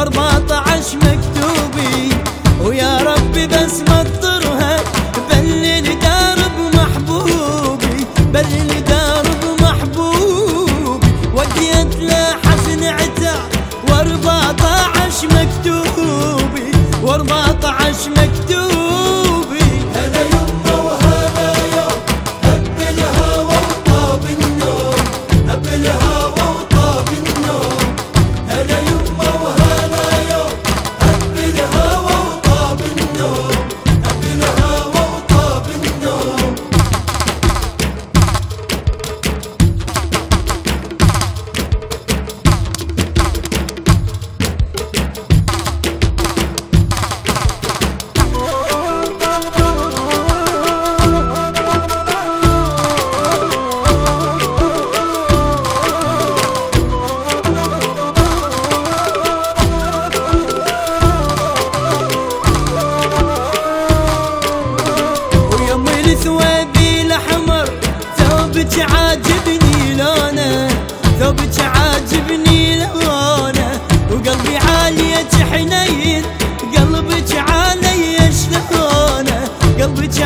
و14 مكتوبي، ويا ربي بس مطرها بلل درب محبوبي، بلل درب محبوبي، وديت له حزن عتاب و14 مكتوبي، و14 مكتوبي. هلا يمه وهلا يوم هب الهوى وطاب النوم، هب الهوى وطاب النوم. هلا يمه وهلا يوم هب الهوى وطاب النوم، هب الهوى وطاب النوم. ثوبي الأحمر ثوبك عاجبني لونه، ثوبك عاجبني لونه، وقلبي عالية حنين، قلبك علي شلونه، قلبك